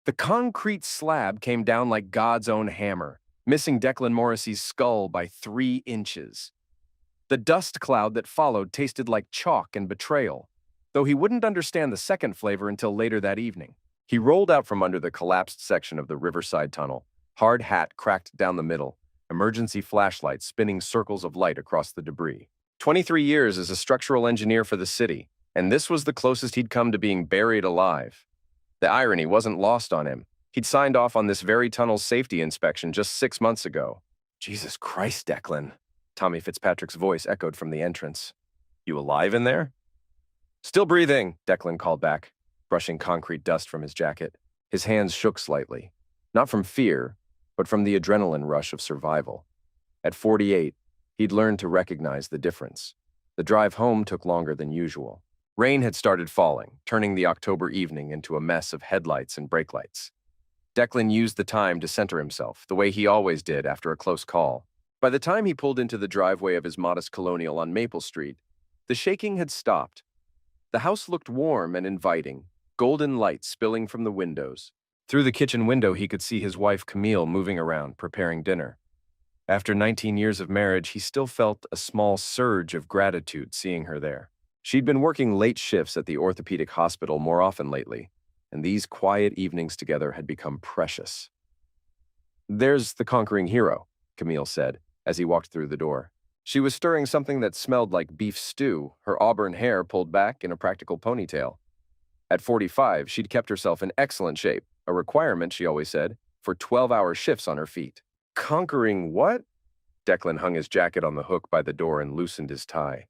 The concrete slab came down like God's own hammer, missing Declan Morrissey's skull by 3 inches. The dust cloud that followed tasted like chalk and betrayal, though he wouldn't understand the second flavor until later that evening. He rolled out from under the collapsed section of the riverside tunnel, hard hat cracked down the middle, emergency flashlight spinning circles of light across the debris. 23 years as a structural engineer for the city, and this was the closest he'd come to being buried alive. The irony wasn't lost on him. He'd signed off on this very tunnel's safety inspection just 6 months ago. Jesus Christ, Declan. Tommy Fitzpatrick's voice echoed from the entrance. You alive in there? Still breathing, Declan called back, brushing concrete dust from his jacket. His hands shook slightly, not from fear, but from the adrenaline rush of survival. At 48, he'd learned to recognize the difference. The drive home took longer than usual. Rain had started falling, turning the October evening into a mess of headlights and brake lights. Declan used the time to center himself, the way he always did after a close call. By the time he pulled into the driveway of his modest colonial on Maple Street, the shaking had stopped. The house looked warm and inviting, golden light spilling from the windows. Through the kitchen window, he could see his wife Camille moving around, preparing dinner. After 19 years of marriage, he still felt a small surge of gratitude seeing her there. She'd been working late shifts at the orthopedic hospital more often lately, and these quiet evenings together had become precious. There's the conquering hero, Camille said, as he walked through the door. She was stirring something that smelled like beef stew, her auburn hair pulled back in a practical ponytail. At 45, she'd kept herself in excellent shape, a requirement, she always said, for 12-hour shifts on her feet. Conquering what? Declan hung his jacket on the hook by the door and loosened his tie.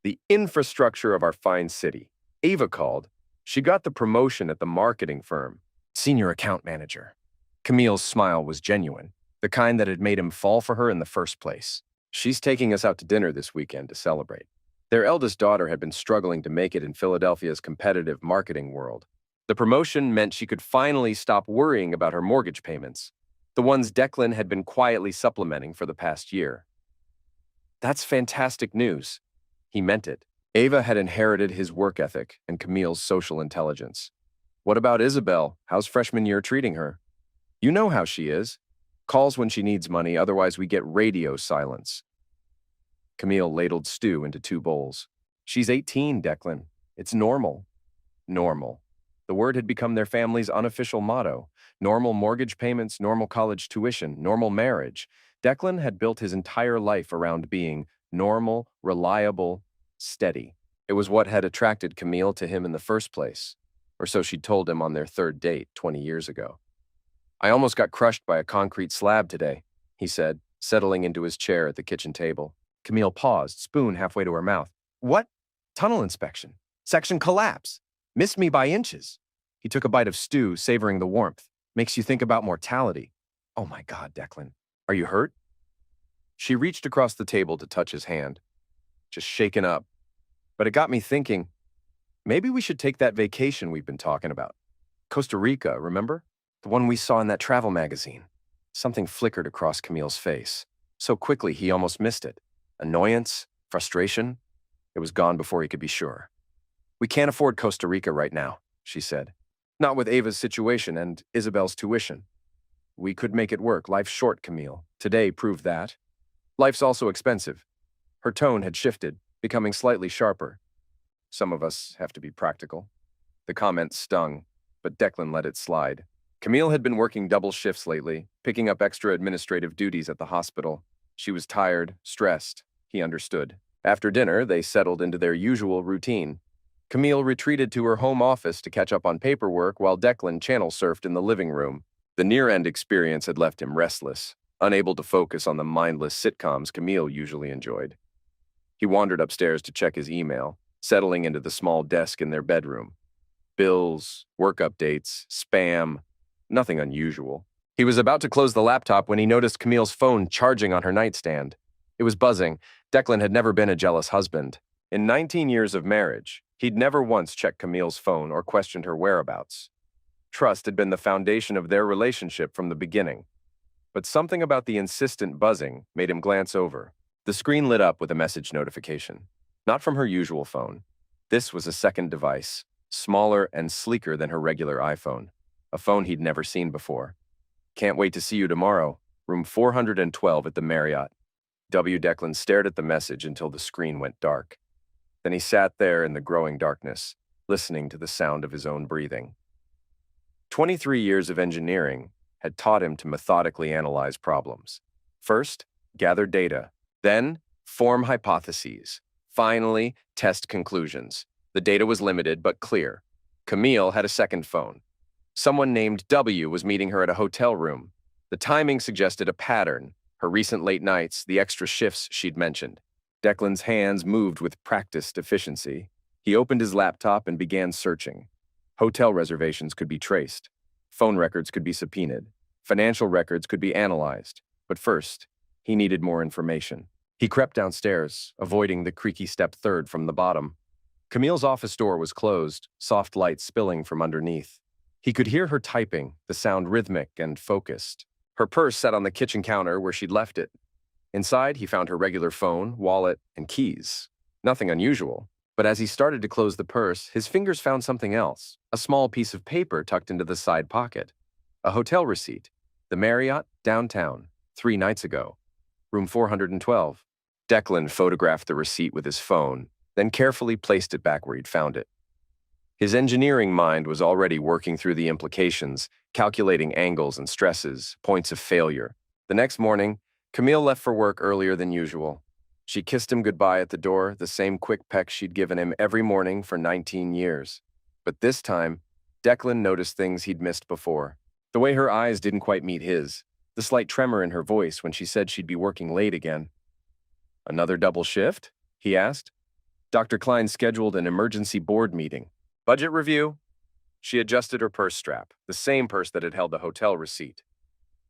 The infrastructure of our fine city. Ava called. She got the promotion at the marketing firm. Senior account manager. Camille's smile was genuine, the kind that had made him fall for her in the first place. She's taking us out to dinner this weekend to celebrate. Their eldest daughter had been struggling to make it in Philadelphia's competitive marketing world. The promotion meant she could finally stop worrying about her mortgage payments, the ones Declan had been quietly supplementing for the past year. That's fantastic news. He meant it. Ava had inherited his work ethic and Camille's social intelligence. What about Isabel? How's freshman year treating her? You know how she is. Calls when she needs money, otherwise we get radio silence. Camille ladled stew into 2 bowls. She's 18, Declan. It's normal. Normal. The word had become their family's unofficial motto. Normal mortgage payments, normal college tuition, normal marriage. Declan had built his entire life around being normal, reliable, steady. It was what had attracted Camille to him in the first place, or so she'd told him on their 3rd date 20 years ago. I almost got crushed by a concrete slab today, he said, settling into his chair at the kitchen table. Camille paused, spoon halfway to her mouth. What? Tunnel inspection. Section collapse. Missed me by inches. He took a bite of stew, savoring the warmth. Makes you think about mortality. Oh my God, Declan. Are you hurt? She reached across the table to touch his hand. Just shaken up. But it got me thinking, maybe we should take that vacation we've been talking about. Costa Rica, remember? The one we saw in that travel magazine. Something flickered across Camille's face. So quickly he almost missed it. Annoyance, frustration. It was gone before he could be sure. We can't afford Costa Rica right now, she said. Not with Ava's situation and Isabel's tuition. We could make it work. Life's short, Camille. Today proved that. Life's also expensive. Her tone had shifted, becoming slightly sharper. Some of us have to be practical. The comment stung, but Declan let it slide. Camille had been working double shifts lately, picking up extra administrative duties at the hospital. She was tired, stressed. He understood. After dinner, they settled into their usual routine. Camille retreated to her home office to catch up on paperwork while Declan channel surfed in the living room. The near-end experience had left him restless, unable to focus on the mindless sitcoms Camille usually enjoyed. He wandered upstairs to check his email, settling into the small desk in their bedroom. Bills, work updates, spam, nothing unusual. He was about to close the laptop when he noticed Camille's phone charging on her nightstand. It was buzzing. Declan had never been a jealous husband. In 19 years of marriage, he'd never once checked Camille's phone or questioned her whereabouts. Trust had been the foundation of their relationship from the beginning. But something about the insistent buzzing made him glance over. The screen lit up with a message notification. Not from her usual phone. This was a second device, smaller and sleeker than her regular iPhone. a phone he'd never seen before. "Can't wait to see you tomorrow. Room 412 at the Marriott." Declan stared at the message until the screen went dark. Then he sat there in the growing darkness, listening to the sound of his own breathing. 23 years of engineering had taught him to methodically analyze problems. First, gather data. Then, form hypotheses. Finally, test conclusions. The data was limited but clear. Camille had a second phone. Someone named W was meeting her at a hotel room. The timing suggested a pattern: her recent late nights, the extra shifts she'd mentioned. Declan's hands moved with practiced efficiency. He opened his laptop and began searching. Hotel reservations could be traced. Phone records could be subpoenaed. Financial records could be analyzed. But first, he needed more information. He crept downstairs, avoiding the creaky step third from the bottom. Camille's office door was closed, soft light spilling from underneath. He could hear her typing, the sound rhythmic and focused. Her purse sat on the kitchen counter where she'd left it. Inside, he found her regular phone, wallet, and keys. Nothing unusual. But as he started to close the purse, his fingers found something else, a small piece of paper tucked into the side pocket. A hotel receipt. The Marriott, downtown, 3 nights ago. Room 412. Declan photographed the receipt with his phone, then carefully placed it back where he'd found it. His engineering mind was already working through the implications, calculating angles and stresses, points of failure. The next morning, Camille left for work earlier than usual. She kissed him goodbye at the door, the same quick peck she'd given him every morning for 19 years. But this time, Declan noticed things he'd missed before. The way her eyes didn't quite meet his, the slight tremor in her voice when she said she'd be working late again. "Another double shift?" he asked. Dr. Klein scheduled an emergency board meeting. "Budget review?" She adjusted her purse strap, the same purse that had held the hotel receipt.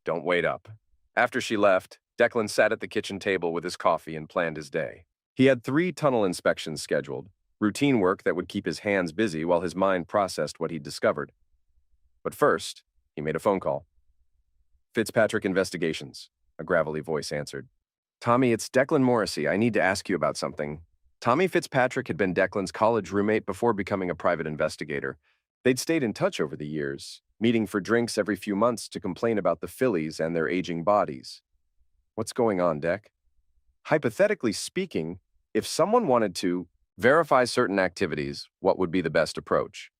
"Don't wait up." After she left, Declan sat at the kitchen table with his coffee and planned his day. He had 3 tunnel inspections scheduled, routine work that would keep his hands busy while his mind processed what he'd discovered. But first, he made a phone call. "Fitzpatrick Investigations," a gravelly voice answered. "Tommy, it's Declan Morrissey. I need to ask you about something." Tommy Fitzpatrick had been Declan's college roommate before becoming a private investigator. They'd stayed in touch over the years, meeting for drinks every few months to complain about the fillies and their aging bodies. "What's going on, Deck?" "Hypothetically speaking, if someone wanted to verify certain activities, what would be the best approach?"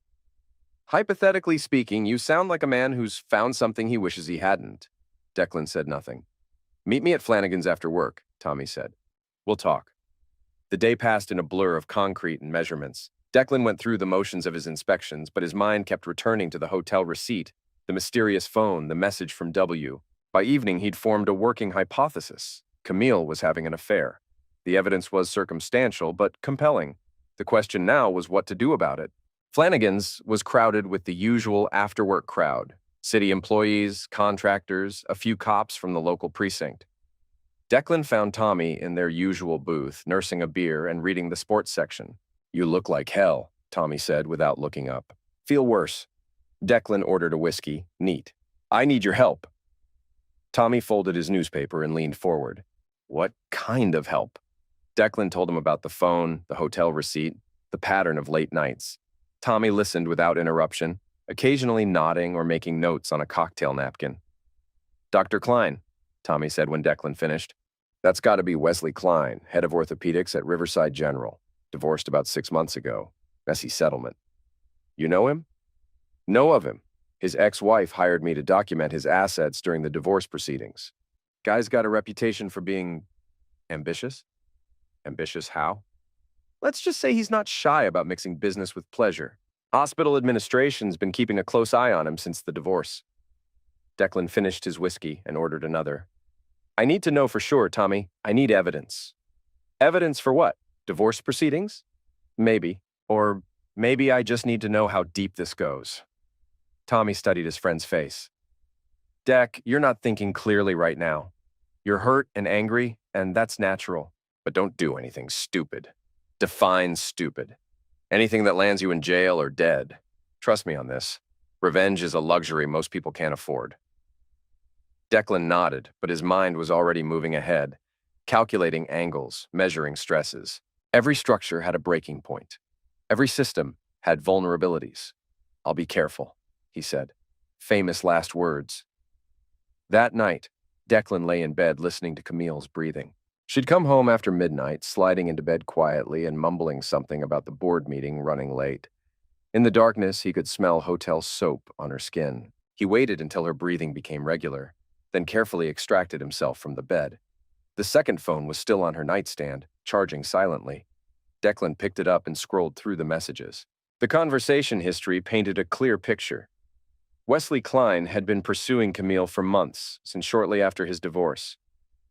"Hypothetically speaking, you sound like a man who's found something he wishes he hadn't." Declan said nothing. "Meet me at Flanagan's after work," Tommy said. "We'll talk." The day passed in a blur of concrete and measurements. Declan went through the motions of his inspections, but his mind kept returning to the hotel receipt, the mysterious phone, the message from W. By evening, he'd formed a working hypothesis. Camille was having an affair. The evidence was circumstantial, but compelling. The question now was what to do about it. Flanagan's was crowded with the usual after-work crowd: city employees, contractors, a few cops from the local precinct. Declan found Tommy in their usual booth, nursing a beer and reading the sports section. "You look like hell," Tommy said without looking up. "Feel worse." Declan ordered a whiskey, neat. "I need your help." Tommy folded his newspaper and leaned forward. "What kind of help?" Declan told him about the phone, the hotel receipt, the pattern of late nights. Tommy listened without interruption, occasionally nodding or making notes on a cocktail napkin. "Dr. Klein," Tommy said when Declan finished. "That's got to be Wesley Klein, head of orthopedics at Riverside General. Divorced about 6 months ago. Messy settlement." "You know him?" "Know of him. His ex-wife hired me to document his assets during the divorce proceedings. Guy's got a reputation for being ambitious." "Ambitious how?" "Let's just say he's not shy about mixing business with pleasure. Hospital administration's been keeping a close eye on him since the divorce." Declan finished his whiskey and ordered another. "I need to know for sure, Tommy. I need evidence." "Evidence for what? Divorce proceedings?" "Maybe. Or maybe I just need to know how deep this goes." Tommy studied his friend's face. "Deck, you're not thinking clearly right now. You're hurt and angry, and that's natural. But don't do anything stupid. Define stupid. Anything that lands you in jail or dead. Trust me on this. Revenge is a luxury most people can't afford." Declan nodded, but his mind was already moving ahead, calculating angles, measuring stresses. Every structure had a breaking point. Every system had vulnerabilities. "I'll be careful," he said. Famous last words. That night, Declan lay in bed listening to Camille's breathing. She'd come home after midnight, sliding into bed quietly and mumbling something about the board meeting running late. In the darkness, he could smell hotel soap on her skin. He waited until her breathing became regular, then carefully extracted himself from the bed. The second phone was still on her nightstand, charging silently. Declan picked it up and scrolled through the messages. The conversation history painted a clear picture. Wesley Klein had been pursuing Camille for months, since shortly after his divorce.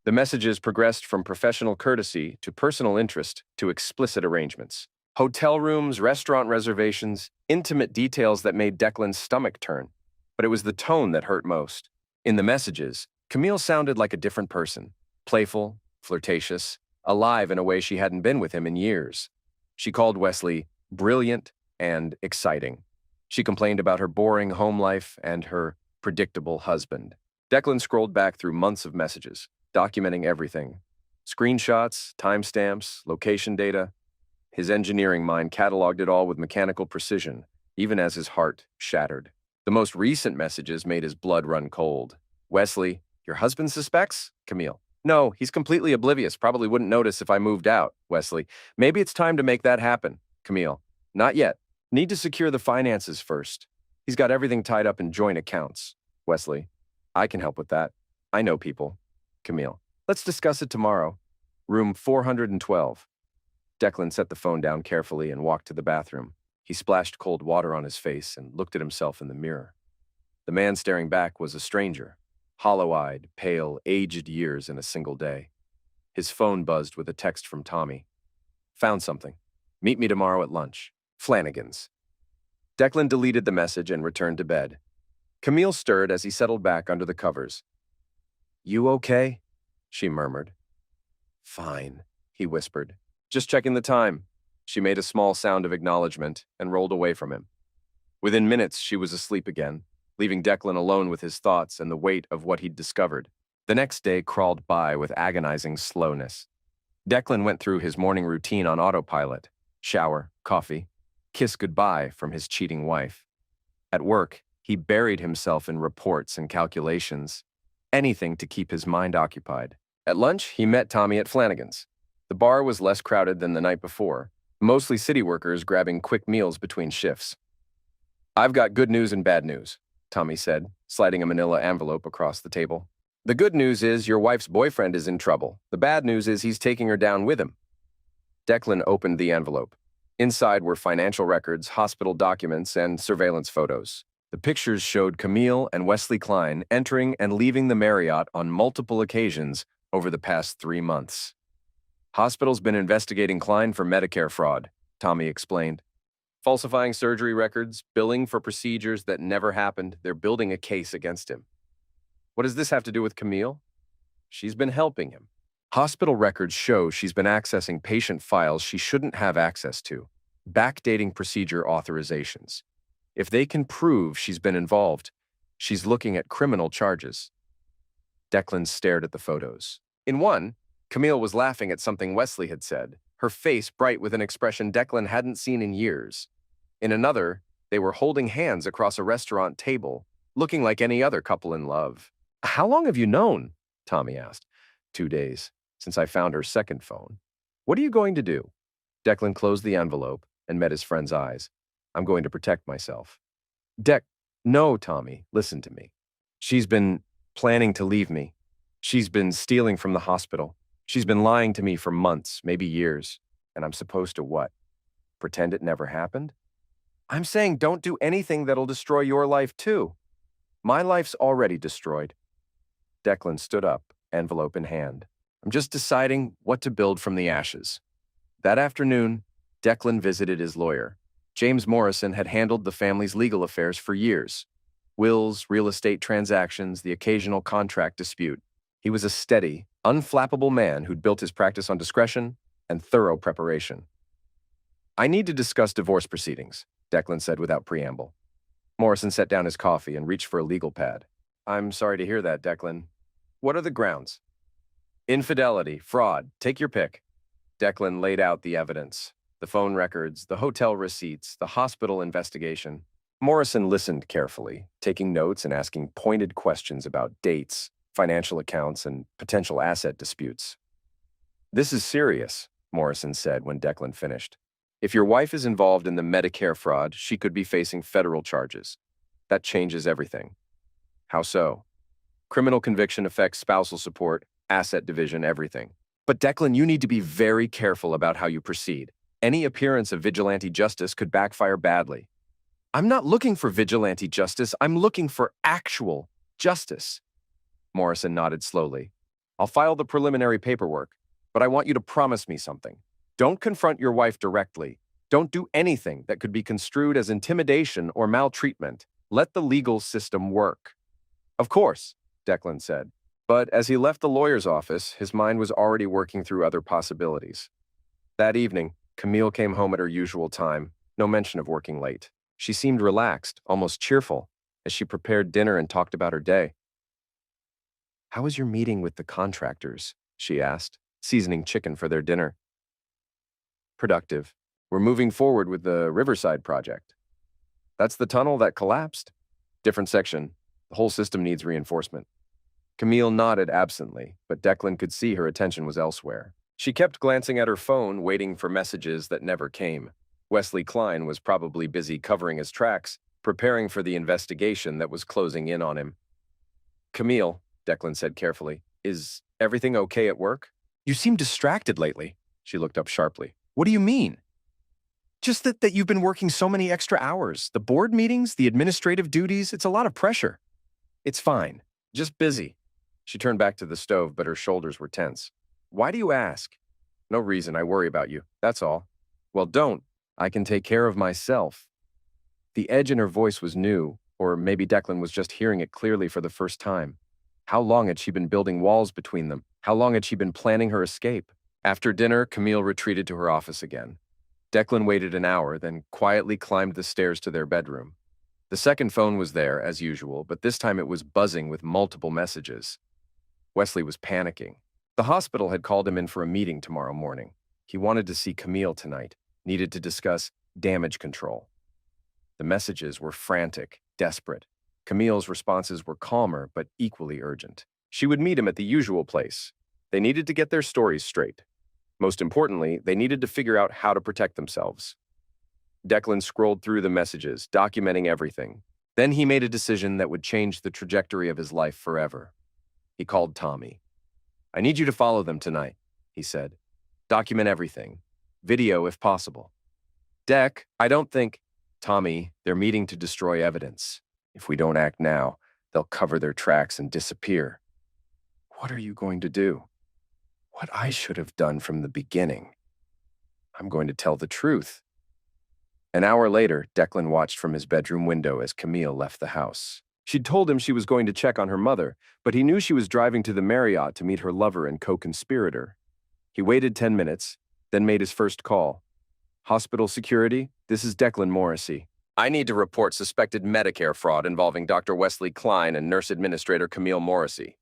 The messages progressed from professional courtesy to personal interest to explicit arrangements. Hotel rooms, restaurant reservations, intimate details that made Declan's stomach turn. But it was the tone that hurt most. In the messages, Camille sounded like a different person. Playful, flirtatious, alive in a way she hadn't been with him in years. She called Wesley brilliant and exciting. She complained about her boring home life and her predictable husband. Declan scrolled back through months of messages, documenting everything. Screenshots, timestamps, location data. His engineering mind cataloged it all with mechanical precision, even as his heart shattered. The most recent messages made his blood run cold. Wesley, your husband suspects? Camille. No, he's completely oblivious, probably wouldn't notice if I moved out. Wesley. Maybe it's time to make that happen. Camille. Not yet. Need to secure the finances first. He's got everything tied up in joint accounts. Wesley. I can help with that. I know people. Camille. Let's discuss it tomorrow. Room 412. Declan set the phone down carefully and walked to the bathroom. He splashed cold water on his face and looked at himself in the mirror. The man staring back was a stranger. Hollow-eyed, pale, aged years in a single day. His phone buzzed with a text from Tommy. Found something. Meet me tomorrow at lunch. Flanagan's. Declan deleted the message and returned to bed. Camille stirred as he settled back under the covers. You okay? She murmured. Fine, he whispered. Just checking the time. She made a small sound of acknowledgement and rolled away from him. Within minutes, she was asleep again, leaving Declan alone with his thoughts and the weight of what he'd discovered. The next day crawled by with agonizing slowness. Declan went through his morning routine on autopilot. Shower, coffee, kiss goodbye from his cheating wife. At work, he buried himself in reports and calculations, anything to keep his mind occupied. At lunch, he met Tommy at Flanagan's. The bar was less crowded than the night before, mostly city workers grabbing quick meals between shifts. I've got good news and bad news, Tommy said, sliding a manila envelope across the table. The good news is your wife's boyfriend is in trouble. The bad news is he's taking her down with him. Declan opened the envelope. Inside were financial records, hospital documents, and surveillance photos. The pictures showed Camille and Wesley Klein entering and leaving the Marriott on multiple occasions over the past 3 months. Hospital's been investigating Klein for Medicare fraud, Tommy explained. Falsifying surgery records, billing for procedures that never happened. They're building a case against him. What does this have to do with Camille? She's been helping him. Hospital records show she's been accessing patient files she shouldn't have access to, backdating procedure authorizations. If they can prove she's been involved, she's looking at criminal charges. Declan stared at the photos. In one, Camille was laughing at something Wesley had said, her face bright with an expression Declan hadn't seen in years. In another, they were holding hands across a restaurant table, looking like any other couple in love. How long have you known? Tommy asked. 2 days, since I found her second phone. What are you going to do? Declan closed the envelope and met his friend's eyes. I'm going to protect myself. No, Tommy, listen to me. She's been planning to leave me. She's been stealing from the hospital. She's been lying to me for months, maybe years. And I'm supposed to what? Pretend it never happened? I'm saying don't do anything that'll destroy your life too. My life's already destroyed. Declan stood up, envelope in hand. I'm just deciding what to build from the ashes. That afternoon, Declan visited his lawyer. James Morrison had handled the family's legal affairs for years. Wills, real estate transactions, the occasional contract dispute. He was a steady, unflappable man who'd built his practice on discretion and thorough preparation. I need to discuss divorce proceedings, Declan said without preamble. Morrison set down his coffee and reached for a legal pad. I'm sorry to hear that, Declan. What are the grounds? Infidelity, fraud, take your pick. Declan laid out the evidence. The phone records, the hotel receipts, the hospital investigation. Morrison listened carefully, taking notes and asking pointed questions about dates, financial accounts, and potential asset disputes. "This is serious," Morrison said when Declan finished. "If your wife is involved in the Medicare fraud, she could be facing federal charges. That changes everything." "How so?" "Criminal conviction affects spousal support, asset division, everything." "But Declan, you need to be very careful about how you proceed. Any appearance of vigilante justice could backfire badly." "I'm not looking for vigilante justice. I'm looking for actual justice." Morrison nodded slowly. "I'll file the preliminary paperwork, but I want you to promise me something. Don't confront your wife directly. Don't do anything that could be construed as intimidation or maltreatment. Let the legal system work." "Of course," Declan said. But as he left the lawyer's office, his mind was already working through other possibilities. That evening, Camille came home at her usual time, no mention of working late. She seemed relaxed, almost cheerful, as she prepared dinner and talked about her day. "How was your meeting with the contractors?" she asked, seasoning chicken for their dinner. "Productive. We're moving forward with the Riverside project." "That's the tunnel that collapsed?" "Different section. The whole system needs reinforcement." Camille nodded absently, but Declan could see her attention was elsewhere. She kept glancing at her phone, waiting for messages that never came. Wesley Klein was probably busy covering his tracks, preparing for the investigation that was closing in on him. "Camille," Declan said carefully, "is everything okay at work?" "You seem distracted lately." She looked up sharply. "What do you mean?" "Just that you've been working so many extra hours. The board meetings, the administrative duties, it's a lot of pressure." "It's fine. Just busy." She turned back to the stove, but her shoulders were tense. "Why do you ask?" "No reason. I worry about you. That's all." "Well, don't. I can take care of myself." The edge in her voice was new, or maybe Declan was just hearing it clearly for the first time. How long had she been building walls between them? How long had she been planning her escape? After dinner, Camille retreated to her office again. Declan waited an hour, then quietly climbed the stairs to their bedroom. The second phone was there, as usual, but this time it was buzzing with multiple messages. Wesley was panicking. The hospital had called him in for a meeting tomorrow morning. He wanted to see Camille tonight, needed to discuss damage control. The messages were frantic, desperate. Camille's responses were calmer, but equally urgent. She would meet him at the usual place. They needed to get their stories straight. Most importantly, they needed to figure out how to protect themselves. Declan scrolled through the messages, documenting everything. Then he made a decision that would change the trajectory of his life forever. He called Tommy. "I need you to follow them tonight," he said. "Document everything. Video if possible." "Dec, I don't think—" "Tommy, they're meeting to destroy evidence. If we don't act now, they'll cover their tracks and disappear." "What are you going to do?" "What I should have done from the beginning. I'm going to tell the truth." An hour later, Declan watched from his bedroom window as Camille left the house. She'd told him she was going to check on her mother, but he knew she was driving to the Marriott to meet her lover and co-conspirator. He waited 10 minutes, then made his first call. "Hospital security, this is Declan Morrissey. I need to report suspected Medicare fraud involving Dr. Wesley Klein and nurse administrator Camille Morrissey."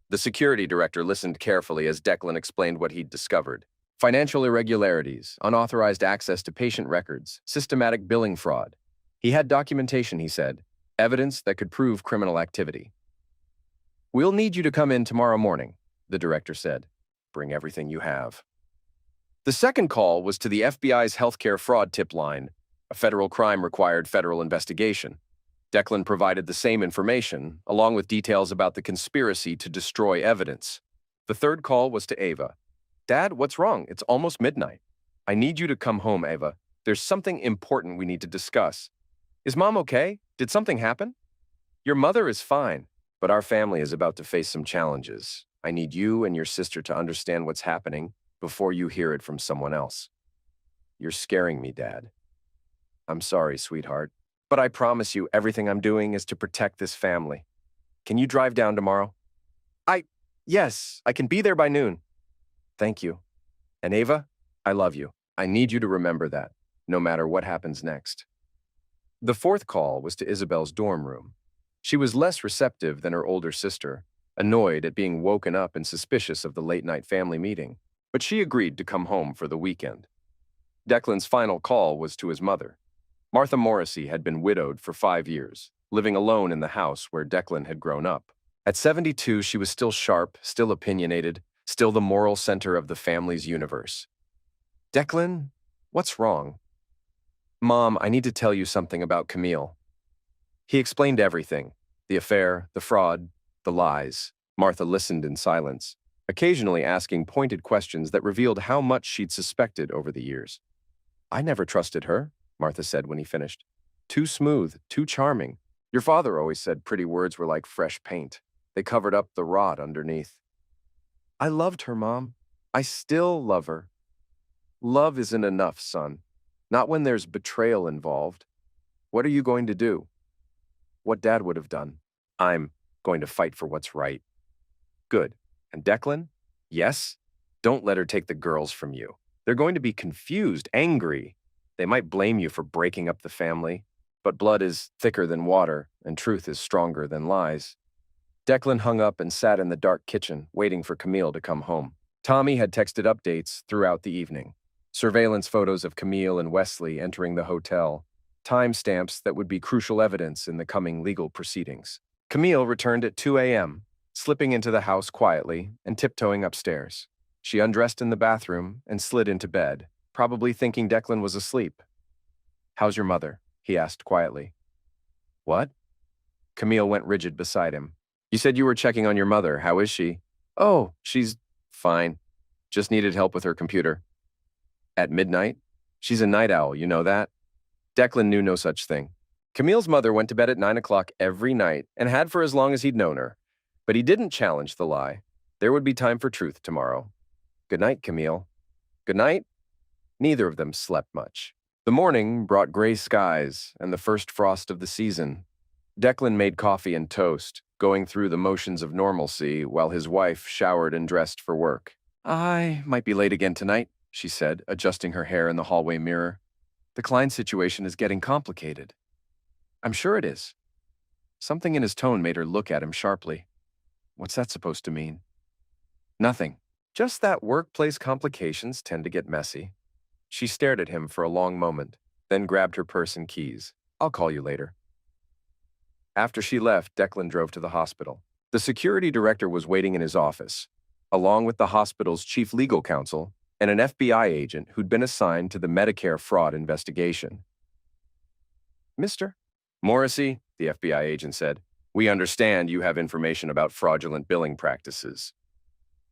The security director listened carefully as Declan explained what he'd discovered. Financial irregularities, unauthorized access to patient records, systematic billing fraud. He had documentation, he said, evidence that could prove criminal activity. "We'll need you to come in tomorrow morning," the director said. "Bring everything you have." The second call was to the FBI's healthcare fraud tip line. A federal crime required federal investigation. Declan provided the same information, along with details about the conspiracy to destroy evidence. The third call was to Ava. "Dad, what's wrong? It's almost midnight." "I need you to come home, Ava. There's something important we need to discuss." "Is Mom okay? Did something happen?" "Your mother is fine, but our family is about to face some challenges. I need you and your sister to understand what's happening before you hear it from someone else." "You're scaring me, Dad." "I'm sorry, sweetheart, but I promise you everything I'm doing is to protect this family. Can you drive down tomorrow?" Yes, I can be there by noon." "Thank you. And Ava, I love you. I need you to remember that, no matter what happens next." The fourth call was to Isabel's dorm room. She was less receptive than her older sister, annoyed at being woken up and suspicious of the late-night family meeting, but she agreed to come home for the weekend. Declan's final call was to his mother. Martha Morrissey had been widowed for 5 years, living alone in the house where Declan had grown up. At 72, she was still sharp, still opinionated, still the moral center of the family's universe. Declan, what's wrong? Mom, I need to tell you something about Camille. He explained everything, the affair, the fraud, the lies. Martha listened in silence, occasionally asking pointed questions that revealed how much she'd suspected over the years. I never trusted her, Martha said when he finished. Too smooth, too charming. Your father always said pretty words were like fresh paint. They covered up the rot underneath. I loved her, Mom. I still love her. Love isn't enough, son. Not when there's betrayal involved. What are you going to do? What Dad would have done. I'm going to fight for what's right. Good. And Declan? Yes? Don't let her take the girls from you. They're going to be confused, angry. They might blame you for breaking up the family, but blood is thicker than water, and truth is stronger than lies. Declan hung up and sat in the dark kitchen, waiting for Camille to come home. Tommy had texted updates throughout the evening. Surveillance photos of Camille and Wesley entering the hotel, timestamps that would be crucial evidence in the coming legal proceedings. Camille returned at 2 a.m., slipping into the house quietly and tiptoeing upstairs. She undressed in the bathroom and slid into bed, probably thinking Declan was asleep. How's your mother? He asked quietly. What? Camille went rigid beside him. You said you were checking on your mother. How is she? Oh, she's fine. Just needed help with her computer. At midnight? She's a night owl, you know that? Declan knew no such thing. Camille's mother went to bed at 9 o'clock every night and had for as long as he'd known her. But he didn't challenge the lie. There would be time for truth tomorrow. Good night, Camille. Good night? Neither of them slept much. The morning brought gray skies and the first frost of the season. Declan made coffee and toast, going through the motions of normalcy while his wife showered and dressed for work. I might be late again tonight, she said, adjusting her hair in the hallway mirror. The Klein situation is getting complicated. I'm sure it is. Something in his tone made her look at him sharply. What's that supposed to mean? Nothing. Just that workplace complications tend to get messy. She stared at him for a long moment, then grabbed her purse and keys. I'll call you later. After she left, Declan drove to the hospital. The security director was waiting in his office, along with the hospital's chief legal counsel and an FBI agent who'd been assigned to the Medicare fraud investigation. Mr. Morrissey, the FBI agent said, we understand you have information about fraudulent billing practices.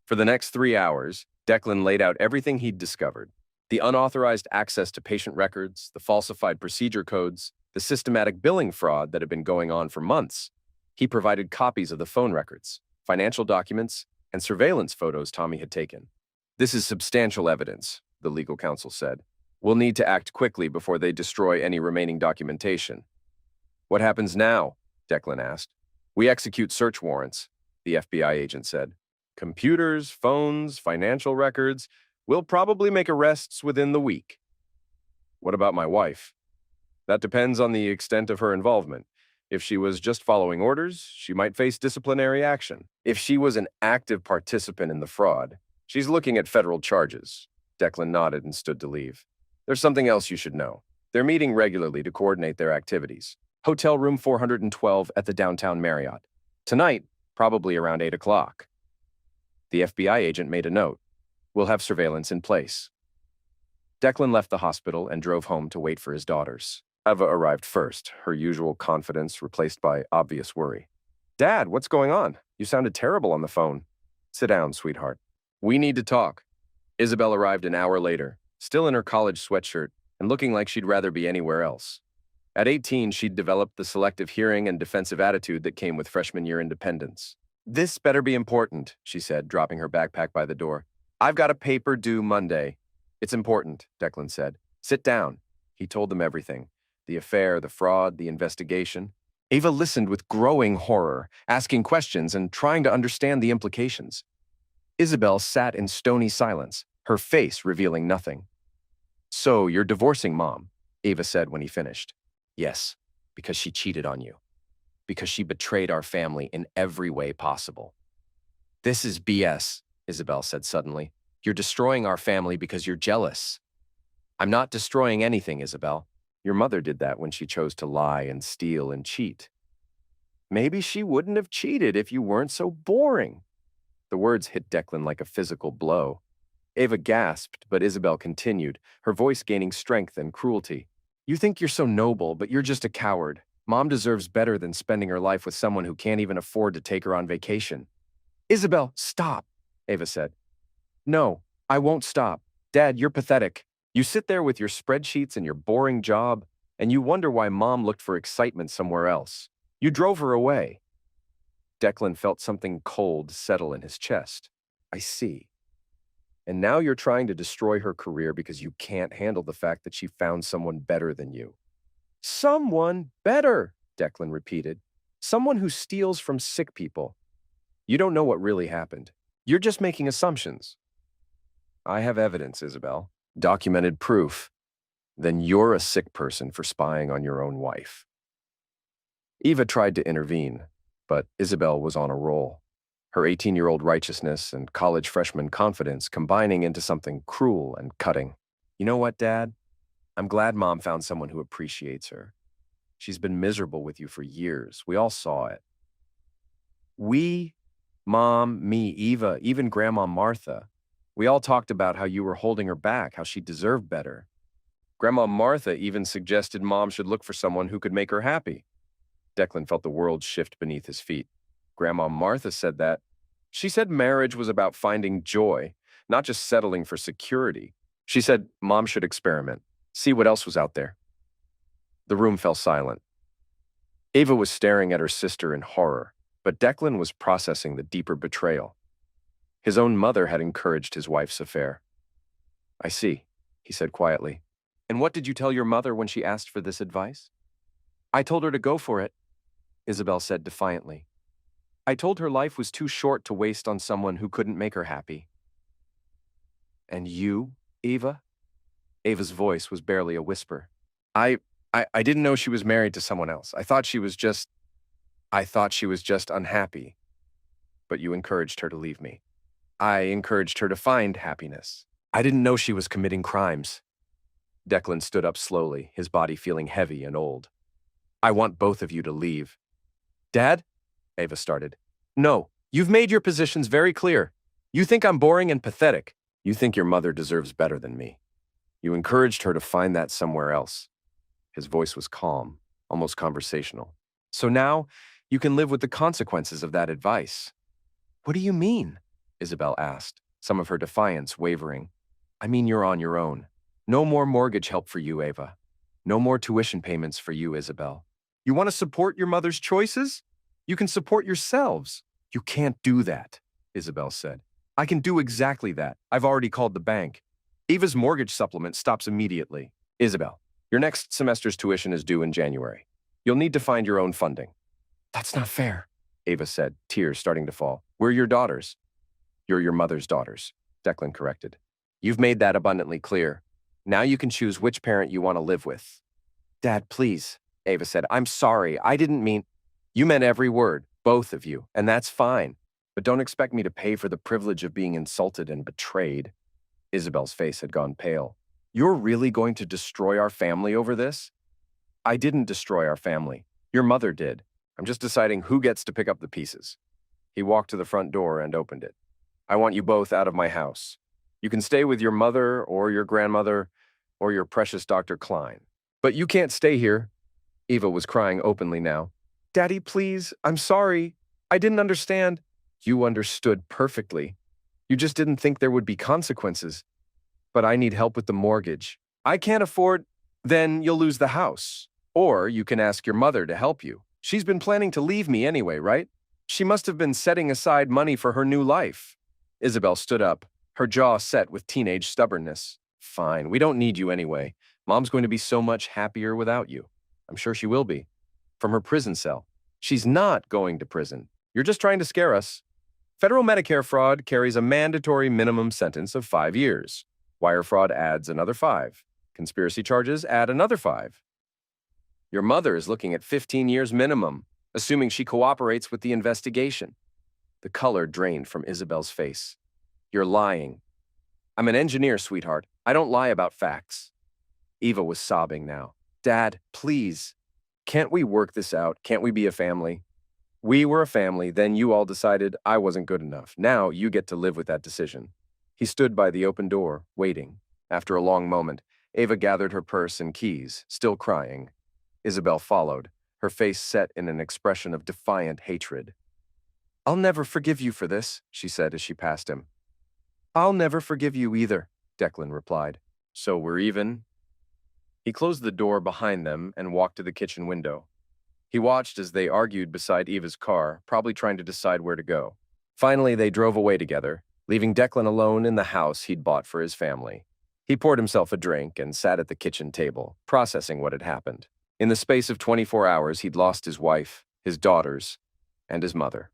For the next 3 hours, Declan laid out everything he'd discovered. The unauthorized access to patient records, the falsified procedure codes, the systematic billing fraud that had been going on for months. He provided copies of the phone records, financial documents, and surveillance photos Tommy had taken. This is substantial evidence, the legal counsel said. We'll need to act quickly before they destroy any remaining documentation. What happens now? Declan asked. We execute search warrants, the FBI agent said. Computers, phones, financial records. We'll probably make arrests within the week. What about my wife? That depends on the extent of her involvement. If she was just following orders, she might face disciplinary action. If she was an active participant in the fraud, she's looking at federal charges. Declan nodded and stood to leave. There's something else you should know. They're meeting regularly to coordinate their activities. Hotel room 412 at the downtown Marriott. Tonight, probably around 8 o'clock. The FBI agent made a note. We'll have surveillance in place. Declan left the hospital and drove home to wait for his daughters. Eva arrived first, her usual confidence replaced by obvious worry. Dad, what's going on? You sounded terrible on the phone. Sit down, sweetheart. We need to talk. Isabel arrived an hour later, still in her college sweatshirt and looking like she'd rather be anywhere else. At 18, she'd developed the selective hearing and defensive attitude that came with freshman year independence. This better be important, she said, dropping her backpack by the door. I've got a paper due Monday. It's important, Declan said. Sit down. He told them everything. The affair, the fraud, the investigation. Ava listened with growing horror, asking questions and trying to understand the implications. Isabel sat in stony silence, her face revealing nothing. So, you're divorcing Mom, Ava said when he finished. Yes, because she cheated on you. Because she betrayed our family in every way possible. This is BS, Isabel said suddenly. You're destroying our family because you're jealous. I'm not destroying anything, Isabel. Your mother did that when she chose to lie and steal and cheat. Maybe she wouldn't have cheated if you weren't so boring. The words hit Declan like a physical blow. Ava gasped, but Isabel continued, her voice gaining strength and cruelty. You think you're so noble, but you're just a coward. Mom deserves better than spending her life with someone who can't even afford to take her on vacation. Isabel, stop, Ava said. No, I won't stop. Dad, you're pathetic. You sit there with your spreadsheets and your boring job, and you wonder why Mom looked for excitement somewhere else. You drove her away. Declan felt something cold settle in his chest. I see. And now you're trying to destroy her career because you can't handle the fact that she found someone better than you. Someone better, Declan repeated. Someone who steals from sick people. You don't know what really happened. You're just making assumptions. I have evidence, Isabel. Documented proof. Then you're a sick person for spying on your own wife. Eva tried to intervene, but Isabel was on a roll. Her 18-year-old righteousness and college freshman confidence combining into something cruel and cutting. You know what, Dad? I'm glad Mom found someone who appreciates her. She's been miserable with you for years. We all saw it. We, Mom, me, Eva, even Grandma Martha, we all talked about how you were holding her back, how she deserved better. Grandma Martha even suggested Mom should look for someone who could make her happy. Declan felt the world shift beneath his feet. Grandma Martha said that. She said marriage was about finding joy, not just settling for security. She said Mom should experiment, see what else was out there. The room fell silent. Ava was staring at her sister in horror, but Declan was processing the deeper betrayal. His own mother had encouraged his wife's affair. I see, he said quietly. And what did you tell your mother when she asked for this advice? I told her to go for it, Isabel said defiantly. I told her life was too short to waste on someone who couldn't make her happy. And you, Eva? Ava's voice was barely a whisper. I didn't know she was married to someone else. I thought she was just unhappy. But you encouraged her to leave me. I encouraged her to find happiness. I didn't know she was committing crimes. Declan stood up slowly, his body feeling heavy and old. I want both of you to leave. Dad? Ava started. No, you've made your positions very clear. You think I'm boring and pathetic. You think your mother deserves better than me. You encouraged her to find that somewhere else. His voice was calm, almost conversational. So now, you can live with the consequences of that advice. What do you mean? Isabel asked, some of her defiance wavering. I mean you're on your own. No more mortgage help for you, Ava. No more tuition payments for you, Isabel. You want to support your mother's choices? You can support yourselves. You can't do that, Isabel said. I can do exactly that. I've already called the bank. Ava's mortgage supplement stops immediately. Isabel, your next semester's tuition is due in January. You'll need to find your own funding. That's not fair, Ava said, tears starting to fall. We're your daughters. You're your mother's daughters, Declan corrected. You've made that abundantly clear. Now you can choose which parent you want to live with. Dad, please, Ava said. I'm sorry. I didn't mean... You meant every word, both of you, and that's fine. But don't expect me to pay for the privilege of being insulted and betrayed. Isabel's face had gone pale. You're really going to destroy our family over this? I didn't destroy our family. Your mother did. I'm just deciding who gets to pick up the pieces. He walked to the front door and opened it. I want you both out of my house. You can stay with your mother or your grandmother or your precious Dr. Klein. But you can't stay here. Eva was crying openly now. Daddy, please, I'm sorry. I didn't understand. You understood perfectly. You just didn't think there would be consequences. But I need help with the mortgage. I can't afford... Then you'll lose the house. Or you can ask your mother to help you. She's been planning to leave me anyway, right? She must have been setting aside money for her new life. Isabel stood up, her jaw set with teenage stubbornness. Fine, we don't need you anyway. Mom's going to be so much happier without you. I'm sure she will be. From her prison cell. She's not going to prison. You're just trying to scare us. Federal Medicare fraud carries a mandatory minimum sentence of 5 years. Wire fraud adds another 5. Conspiracy charges add another 5. Your mother is looking at 15 years minimum, assuming she cooperates with the investigation. The color drained from Isabel's face. You're lying. I'm an engineer, sweetheart. I don't lie about facts. Eva was sobbing now. Dad, please. Can't we work this out? Can't we be a family? We were a family, then you all decided I wasn't good enough. Now you get to live with that decision. He stood by the open door, waiting. After a long moment, Ava gathered her purse and keys, still crying. Isabel followed, her face set in an expression of defiant hatred. I'll never forgive you for this, she said as she passed him. I'll never forgive you either, Declan replied. So we're even? He closed the door behind them and walked to the kitchen window. He watched as they argued beside Eva's car, probably trying to decide where to go. Finally, they drove away together, leaving Declan alone in the house he'd bought for his family. He poured himself a drink and sat at the kitchen table, processing what had happened. In the space of 24 hours, he'd lost his wife, his daughters, and his mother.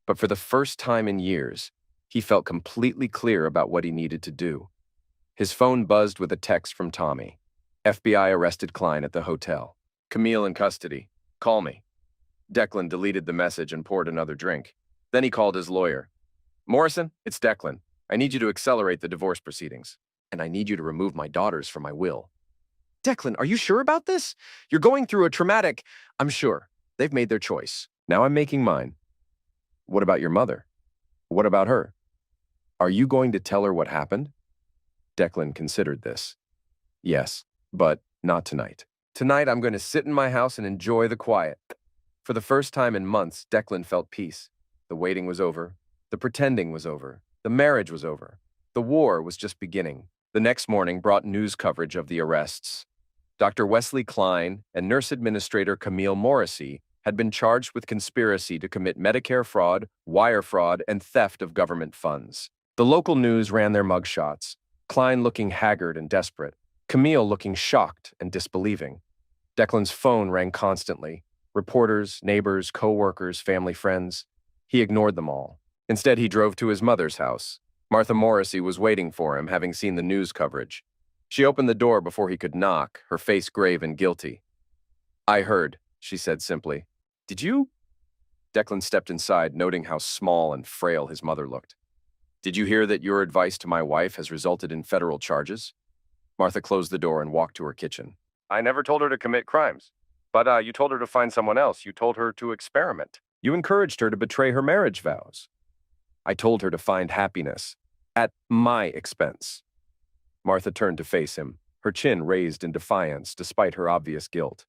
But for the first time in years, he felt completely clear about what he needed to do. His phone buzzed with a text from Tommy. FBI arrested Klein at the hotel. Camille in custody. Call me. Declan deleted the message and poured another drink. Then he called his lawyer. Morrison, it's Declan. I need you to accelerate the divorce proceedings. And I need you to remove my daughters from my will. Declan, are you sure about this? You're going through a traumatic... I'm sure. They've made their choice. Now I'm making mine. What about your mother? What about her? Are you going to tell her what happened? Declan considered this. Yes, but not tonight. Tonight I'm going to sit in my house and enjoy the quiet. For the first time in months, Declan felt peace. The waiting was over. The pretending was over. The marriage was over. The war was just beginning. The next morning brought news coverage of the arrests. Dr. Wesley Klein and nurse administrator Camille Morrissey had been charged with conspiracy to commit Medicare fraud, wire fraud, and theft of government funds. The local news ran their mugshots, Klein looking haggard and desperate, Camille looking shocked and disbelieving. Declan's phone rang constantly. Reporters, neighbors, co-workers, family friends. He ignored them all. Instead, he drove to his mother's house. Martha Morrissey was waiting for him, having seen the news coverage. She opened the door before he could knock, her face grave and guilty. I heard, she said simply. Did you? Declan stepped inside, noting how small and frail his mother looked. Did you hear that your advice to my wife has resulted in federal charges? Martha closed the door and walked to her kitchen. I never told her to commit crimes. But you told her to find someone else. You told her to experiment. You encouraged her to betray her marriage vows. I told her to find happiness at my expense. Martha turned to face him, her chin raised in defiance despite her obvious guilt.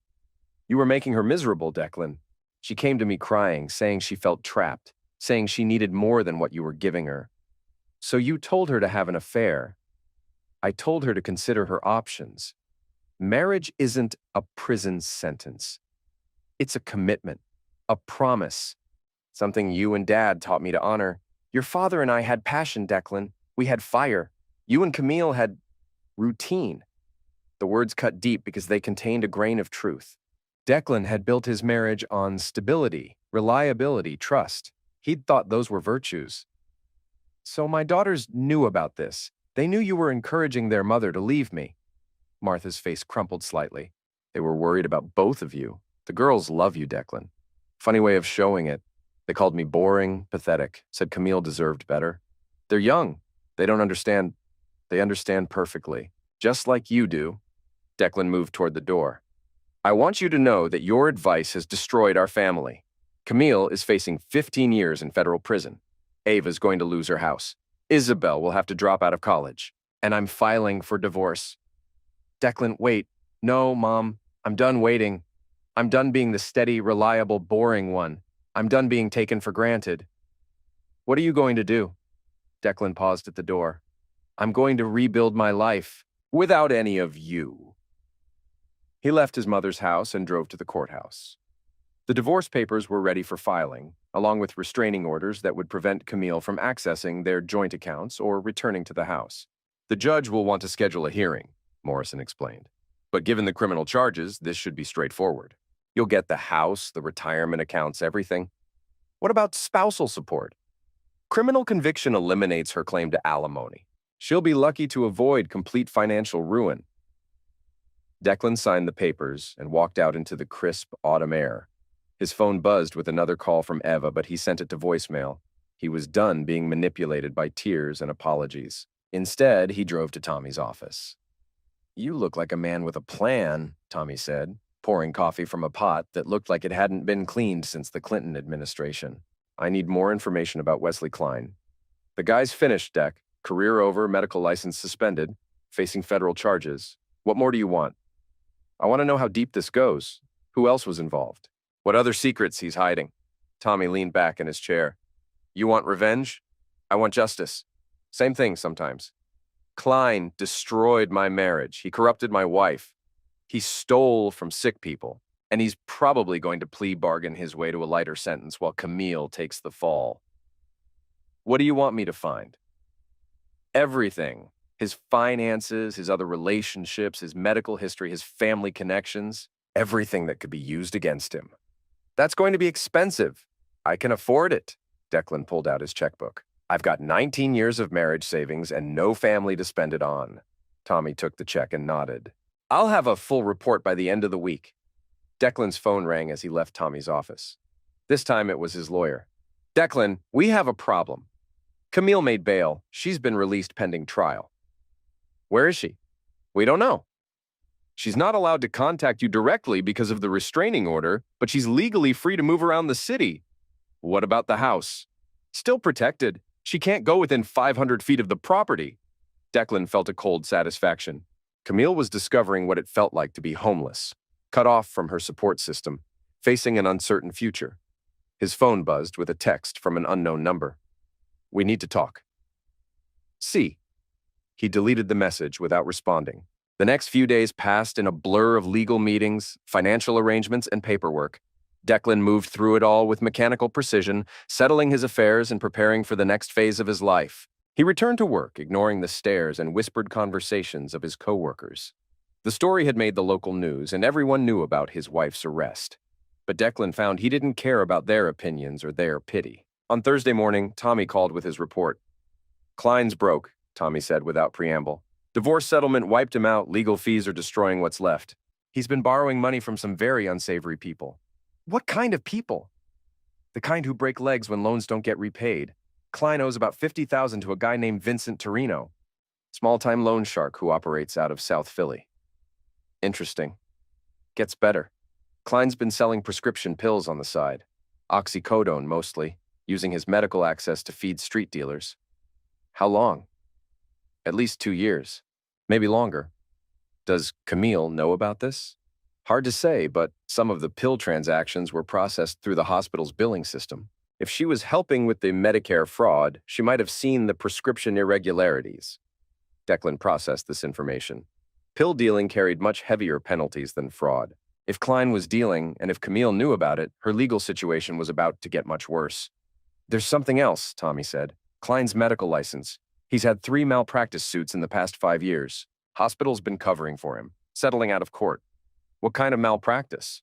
You were making her miserable, Declan. She came to me crying, saying she felt trapped, saying she needed more than what you were giving her. So you told her to have an affair. I told her to consider her options. Marriage isn't a prison sentence. It's a commitment, a promise, something you and Dad taught me to honor. Your father and I had passion, Declan. We had fire. You and Camille had routine. The words cut deep because they contained a grain of truth. Declan had built his marriage on stability, reliability, trust. He'd thought those were virtues. So my daughters knew about this. They knew you were encouraging their mother to leave me. Martha's face crumpled slightly. They were worried about both of you. The girls love you, Declan. Funny way of showing it. They called me boring, pathetic, said Camille deserved better. They're young. They don't understand. They understand perfectly. Just like you do. Declan moved toward the door. I want you to know that your advice has destroyed our family. Camille is facing 15 years in federal prison. Ava's going to lose her house. Isabel will have to drop out of college. And I'm filing for divorce. Declan, wait. No, Mom. I'm done waiting. I'm done being the steady, reliable, boring one. I'm done being taken for granted. What are you going to do? Declan paused at the door. I'm going to rebuild my life without any of you. He left his mother's house and drove to the courthouse. The divorce papers were ready for filing, along with restraining orders that would prevent Camille from accessing their joint accounts or returning to the house. The judge will want to schedule a hearing, Morrison explained. But given the criminal charges, this should be straightforward. You'll get the house, the retirement accounts, everything. What about spousal support? Criminal conviction eliminates her claim to alimony. She'll be lucky to avoid complete financial ruin. Declan signed the papers and walked out into the crisp autumn air. His phone buzzed with another call from Eva, but he sent it to voicemail. He was done being manipulated by tears and apologies. Instead, he drove to Tommy's office. You look like a man with a plan, Tommy said, pouring coffee from a pot that looked like it hadn't been cleaned since the Clinton administration. I need more information about Wesley Klein. The guy's finished, Deck. Career over, medical license suspended, facing federal charges. What more do you want? I want to know how deep this goes. Who else was involved? What other secrets he's hiding? Tommy leaned back in his chair. You want revenge? I want justice. Same thing sometimes. Klein destroyed my marriage. He corrupted my wife. He stole from sick people. And he's probably going to plea bargain his way to a lighter sentence while Camille takes the fall. What do you want me to find? Everything. His finances, his other relationships, his medical history, his family connections. Everything that could be used against him. That's going to be expensive. I can afford it. Declan pulled out his checkbook. I've got 19 years of marriage savings and no family to spend it on. Tommy took the check and nodded. I'll have a full report by the end of the week. Declan's phone rang as he left Tommy's office. This time it was his lawyer. Declan, we have a problem. Camille made bail. She's been released pending trial. Where is she? We don't know. She's not allowed to contact you directly because of the restraining order, but she's legally free to move around the city. What about the house? Still protected. She can't go within 500 feet of the property. Declan felt a cold satisfaction. Camille was discovering what it felt like to be homeless, cut off from her support system, facing an uncertain future. His phone buzzed with a text from an unknown number. We need to talk. See. He deleted the message without responding. The next few days passed in a blur of legal meetings, financial arrangements, and paperwork. Declan moved through it all with mechanical precision, settling his affairs and preparing for the next phase of his life. He returned to work, ignoring the stares and whispered conversations of his coworkers. The story had made the local news, and everyone knew about his wife's arrest. But Declan found he didn't care about their opinions or their pity. On Thursday morning, Tommy called with his report. Klein's broke, Tommy said without preamble. Divorce settlement wiped him out, legal fees are destroying what's left. He's been borrowing money from some very unsavory people. What kind of people? The kind who break legs when loans don't get repaid. Klein owes about $50,000 to a guy named Vincent Torino, small-time loan shark who operates out of South Philly. Interesting. Gets better. Klein's been selling prescription pills on the side. Oxycodone mostly, using his medical access to feed street dealers. How long? At least 2 years. Maybe longer. Does Camille know about this? Hard to say, but some of the pill transactions were processed through the hospital's billing system. If she was helping with the Medicare fraud, she might have seen the prescription irregularities. Declan processed this information. Pill dealing carried much heavier penalties than fraud. If Klein was dealing, and if Camille knew about it, her legal situation was about to get much worse. There's something else, Tommy said. Klein's medical license. He's had 3 malpractice suits in the past 5 years. Hospital's been covering for him, settling out of court. What kind of malpractice?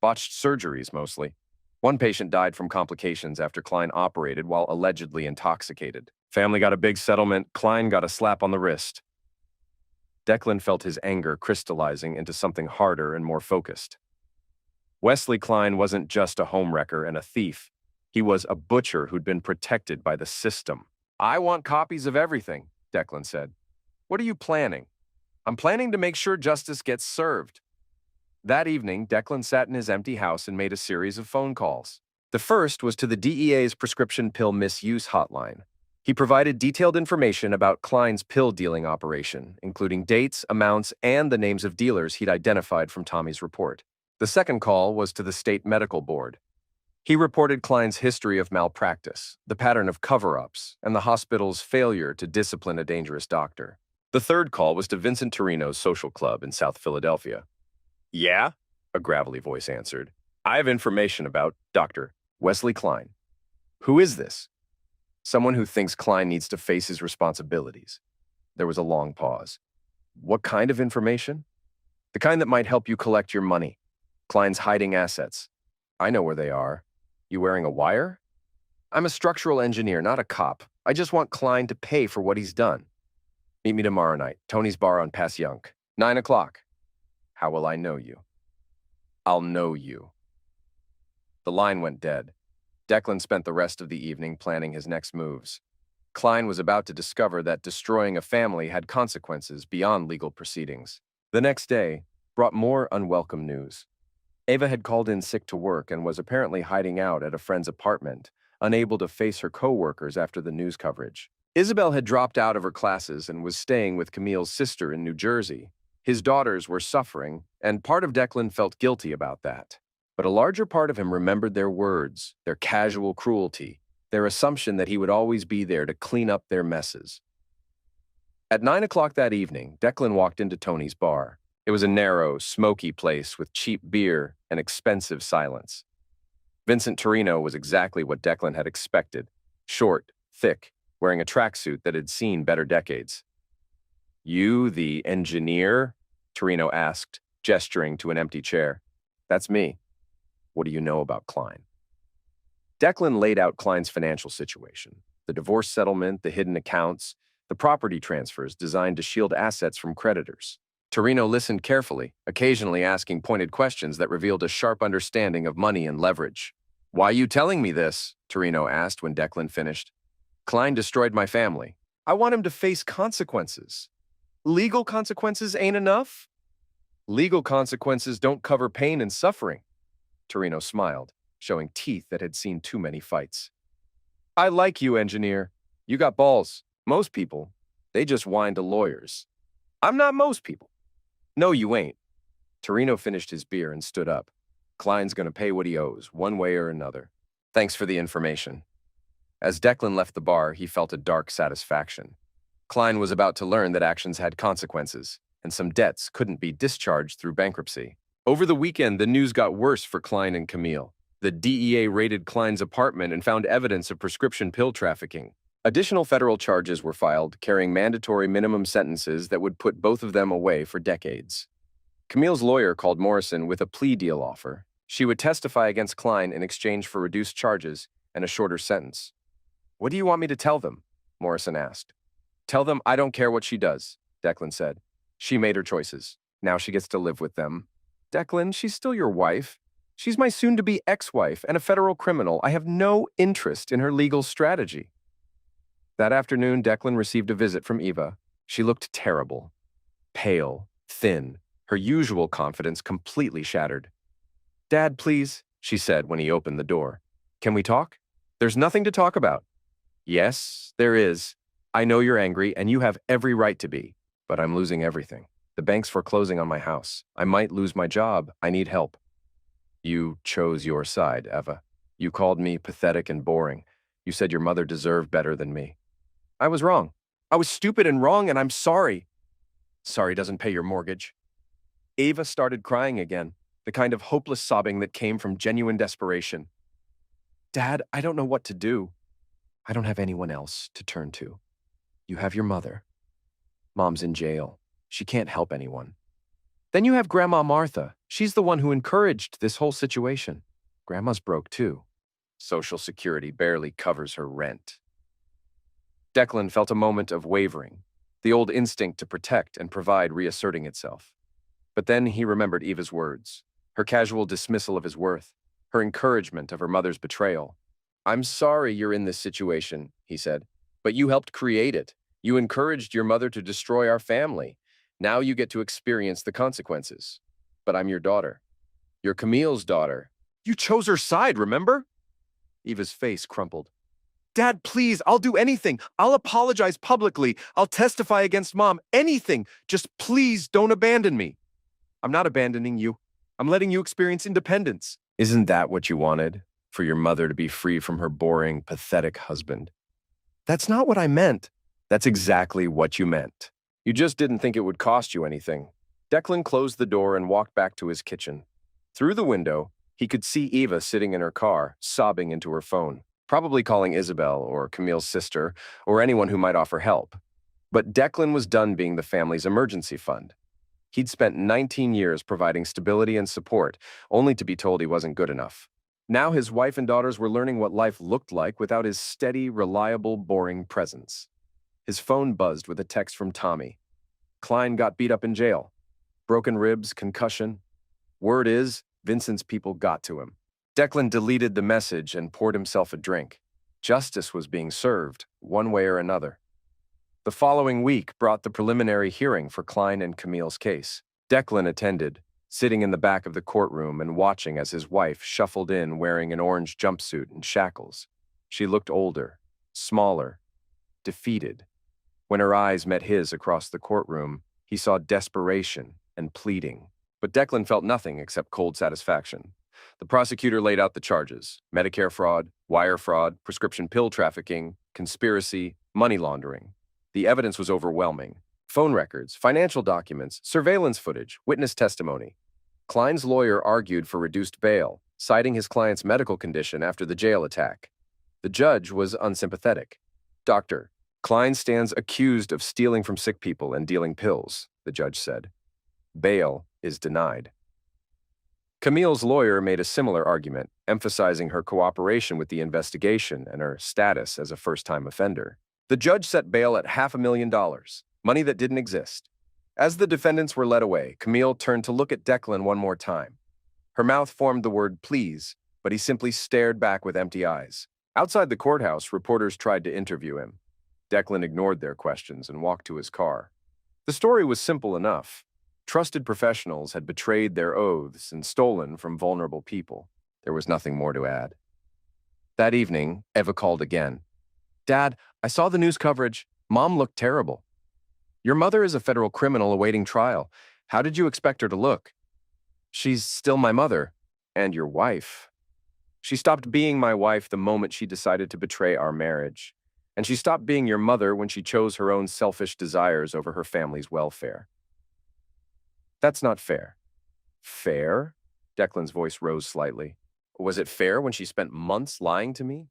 Botched surgeries, mostly. One patient died from complications after Klein operated while allegedly intoxicated. Family got a big settlement. Klein got a slap on the wrist. Declan felt his anger crystallizing into something harder and more focused. Wesley Klein wasn't just a homewrecker and a thief. He was a butcher who'd been protected by the system. I want copies of everything, Declan said. What are you planning? I'm planning to make sure justice gets served. That evening, Declan sat in his empty house and made a series of phone calls. The first was to the DEA's prescription pill misuse hotline. He provided detailed information about Klein's pill dealing operation, including dates, amounts, and the names of dealers he'd identified from Tommy's report. The second call was to the state medical board. He reported Klein's history of malpractice, the pattern of cover-ups, and the hospital's failure to discipline a dangerous doctor. The third call was to Vincent Torino's social club in South Philadelphia. Yeah? A gravelly voice answered. I have information about Dr. Wesley Klein. Who is this? Someone who thinks Klein needs to face his responsibilities. There was a long pause. What kind of information? The kind that might help you collect your money. Klein's hiding assets. I know where they are. You wearing a wire? I'm a structural engineer, not a cop. I just want Klein to pay for what he's done. Meet me tomorrow night, Tony's bar on Passyunk. 9 o'clock. How will I know you? I'll know you. The line went dead. Declan spent the rest of the evening planning his next moves. Klein was about to discover that destroying a family had consequences beyond legal proceedings. The next day brought more unwelcome news. Ava had called in sick to work and was apparently hiding out at a friend's apartment, unable to face her co-workers after the news coverage. Isabel had dropped out of her classes and was staying with Camille's sister in New Jersey. His daughters were suffering, and part of Declan felt guilty about that. But a larger part of him remembered their words, their casual cruelty, their assumption that he would always be there to clean up their messes. At 9 o'clock that evening, Declan walked into Tony's bar. It was a narrow, smoky place with cheap beer and expensive silence. Vincent Torino was exactly what Declan had expected. Short, thick, wearing a tracksuit that had seen better decades. "You, the engineer?" Torino asked, gesturing to an empty chair. "That's me. What do you know about Klein?" Declan laid out Klein's financial situation, the divorce settlement, the hidden accounts, the property transfers designed to shield assets from creditors. Torino listened carefully, occasionally asking pointed questions that revealed a sharp understanding of money and leverage. "Why are you telling me this?" Torino asked when Declan finished. "Klein destroyed my family. I want him to face consequences. Legal consequences ain't enough?" "Legal consequences don't cover pain and suffering." Torino smiled, showing teeth that had seen too many fights. "I like you, engineer. You got balls. Most people, they just whine to lawyers. I'm not most people." "No, you ain't." Torino finished his beer and stood up. "Klein's gonna pay what he owes, one way or another. Thanks for the information." As Declan left the bar, he felt a dark satisfaction. Klein was about to learn that actions had consequences, and some debts couldn't be discharged through bankruptcy. Over the weekend, the news got worse for Klein and Camille. The DEA raided Klein's apartment and found evidence of prescription pill trafficking. Additional federal charges were filed, carrying mandatory minimum sentences that would put both of them away for decades. Camille's lawyer called Morrison with a plea deal offer. She would testify against Klein in exchange for reduced charges and a shorter sentence. "What do you want me to tell them?" Morrison asked. "Tell them I don't care what she does," Declan said. "She made her choices. Now she gets to live with them." "Declan, she's still your wife. She's my soon-to-be ex-wife and a federal criminal. I have no interest in her legal strategy." That afternoon, Declan received a visit from Eva. She looked terrible. Pale, thin, her usual confidence completely shattered. "Dad, please," she said when he opened the door. "Can we talk?" "There's nothing to talk about." "Yes, there is. I know you're angry, and you have every right to be. But I'm losing everything. The bank's foreclosing on my house. I might lose my job. I need help." "You chose your side, Eva. You called me pathetic and boring. You said your mother deserved better than me. I was wrong. I was stupid and wrong, and I'm sorry." "Sorry doesn't pay your mortgage." Eva started crying again, the kind of hopeless sobbing that came from genuine desperation. "Dad, I don't know what to do. I don't have anyone else to turn to. You have your mother. Mom's in jail. She can't help anyone. Then you have Grandma Martha. She's the one who encouraged this whole situation. Grandma's broke too. Social Security barely covers her rent." Declan felt a moment of wavering, the old instinct to protect and provide reasserting itself. But then he remembered Eva's words, her casual dismissal of his worth, her encouragement of her mother's betrayal. "I'm sorry you're in this situation," he said, "but you helped create it. You encouraged your mother to destroy our family. Now you get to experience the consequences. But I'm your daughter. You're Camille's daughter. You chose her side, remember?" Eva's face crumpled. "Dad, please, I'll do anything. I'll apologize publicly. I'll testify against Mom. Anything. Just please don't abandon me." "I'm not abandoning you. I'm letting you experience independence." "Isn't that what you wanted? For your mother to be free from her boring, pathetic husband?" "That's not what I meant." "That's exactly what you meant. You just didn't think it would cost you anything." Declan closed the door and walked back to his kitchen. Through the window, he could see Eva sitting in her car, sobbing into her phone, probably calling Isabel or Camille's sister or anyone who might offer help. But Declan was done being the family's emergency fund. He'd spent 19 years providing stability and support, only to be told he wasn't good enough. Now his wife and daughters were learning what life looked like without his steady, reliable, boring presence. His phone buzzed with a text from Tommy. Klein got beat up in jail. Broken ribs, concussion. Word is, Vincent's people got to him. Declan deleted the message and poured himself a drink. Justice was being served, one way or another. The following week brought the preliminary hearing for Klein and Camille's case. Declan attended, sitting in the back of the courtroom and watching as his wife shuffled in wearing an orange jumpsuit and shackles. She looked older, smaller, defeated. When her eyes met his across the courtroom, he saw desperation and pleading. But Declan felt nothing except cold satisfaction. The prosecutor laid out the charges: Medicare fraud, wire fraud, prescription pill trafficking, conspiracy, money laundering. The evidence was overwhelming. Phone records, financial documents, surveillance footage, witness testimony. Klein's lawyer argued for reduced bail, citing his client's medical condition after the jail attack. The judge was unsympathetic. "Doctor, Klein stands accused of stealing from sick people and dealing pills," the judge said. Bail is denied. Camille's lawyer made a similar argument, emphasizing her cooperation with the investigation and her status as a first-time offender. The judge set bail at $500,000, money that didn't exist. As the defendants were led away, Camille turned to look at Declan one more time. Her mouth formed the word please, but he simply stared back with empty eyes. Outside the courthouse, reporters tried to interview him. Declan ignored their questions and walked to his car. The story was simple enough. Trusted professionals had betrayed their oaths and stolen from vulnerable people. There was nothing more to add. That evening, Eva called again. "Dad, I saw the news coverage. Mom looked terrible." "Your mother is a federal criminal awaiting trial. How did you expect her to look?" "She's still my mother. And your wife." "She stopped being my wife the moment she decided to betray our marriage. And she stopped being your mother when she chose her own selfish desires over her family's welfare." "That's not fair." "Fair?" Declan's voice rose slightly. "Was it fair when she spent months lying to me?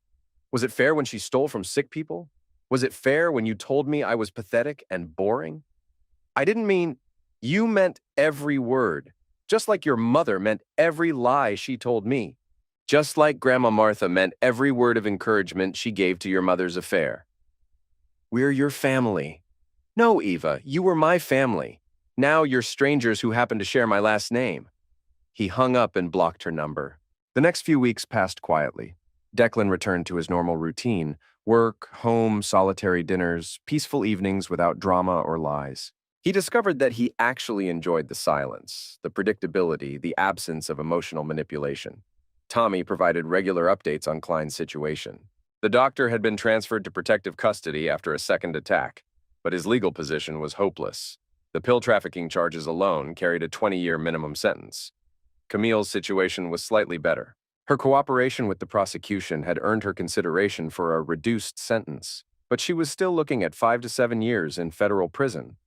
Was it fair when she stole from sick people? Was it fair when you told me I was pathetic and boring?" "I didn't mean—" "You meant every word, just like your mother meant every lie she told me. Just like Grandma Martha meant every word of encouragement she gave to your mother's affair." "We're your family." "No, Eva, you were my family. Now you're strangers who happen to share my last name." He hung up and blocked her number. The next few weeks passed quietly. Declan returned to his normal routine: work, home, solitary dinners, peaceful evenings without drama or lies. He discovered that he actually enjoyed the silence, the predictability, the absence of emotional manipulation. Tommy provided regular updates on Klein's situation. The doctor had been transferred to protective custody after a second attack, but his legal position was hopeless. The pill trafficking charges alone carried a 20-year minimum sentence. Camille's situation was slightly better. Her cooperation with the prosecution had earned her consideration for a reduced sentence, but she was still looking at 5 to 7 years in federal prison.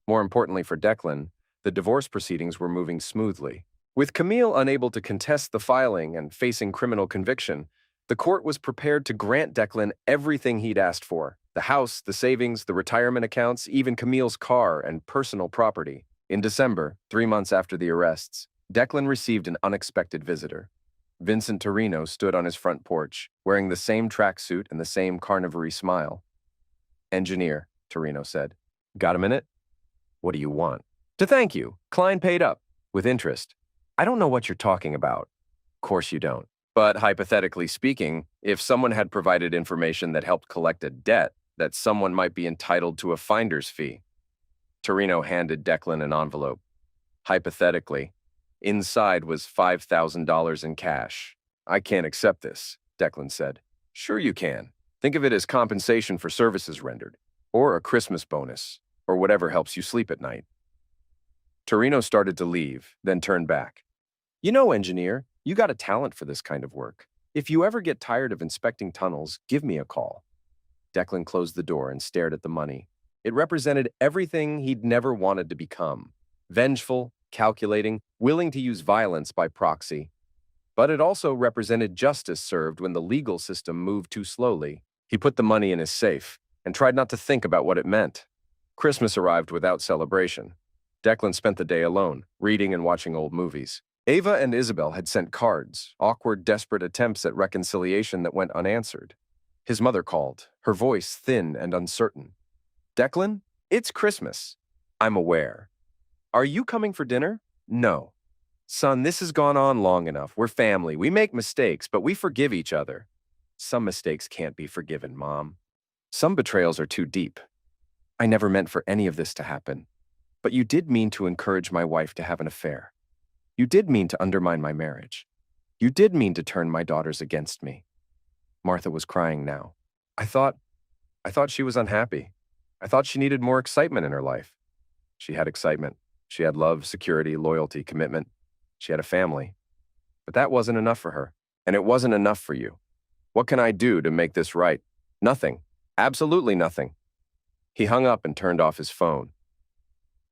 More importantly for Declan, the divorce proceedings were moving smoothly. With Camille unable to contest the filing and facing criminal conviction, the court was prepared to grant Declan everything he'd asked for: the house, the savings, the retirement accounts, even Camille's car and personal property. In December, 3 months after the arrests, Declan received an unexpected visitor. Vincent Torino stood on his front porch, wearing the same tracksuit and the same carnivory smile. "Engineer," Torino said. "Got a minute?" "What do you want?" "To thank you. Klein paid up. With interest." "I don't know what you're talking about." "Course you don't. But hypothetically speaking, if someone had provided information that helped collect a debt, that someone might be entitled to a finder's fee." Torino handed Declan an envelope. "Hypothetically, inside was $5,000 in cash." "I can't accept this," Declan said. "Sure you can. Think of it as compensation for services rendered, or a Christmas bonus, or whatever helps you sleep at night." Torino started to leave, then turned back. "You know, engineer, you got a talent for this kind of work. If you ever get tired of inspecting tunnels, give me a call." Declan closed the door and stared at the money. It represented everything he'd never wanted to become: vengeful, calculating, willing to use violence by proxy. But it also represented justice served when the legal system moved too slowly. He put the money in his safe and tried not to think about what it meant. Christmas arrived without celebration. Declan spent the day alone, reading and watching old movies. Ava and Isabel had sent cards, awkward, desperate attempts at reconciliation that went unanswered. His mother called, her voice thin and uncertain. "Declan, it's Christmas." "I'm aware." "Are you coming for dinner?" "No." "Son, this has gone on long enough. We're family. We make mistakes, but we forgive each other." "Some mistakes can't be forgiven, Mom. Some betrayals are too deep. I never meant for any of this to happen." But you did mean to encourage my wife to have an affair. You did mean to undermine my marriage. You did mean to turn my daughters against me." Martha was crying now. I thought she was unhappy. I thought she needed more excitement in her life. She had excitement. She had love, security, loyalty, commitment. She had a family. But that wasn't enough for her. And it wasn't enough for you. What can I do to make this right? Nothing. Absolutely nothing. He hung up and turned off his phone.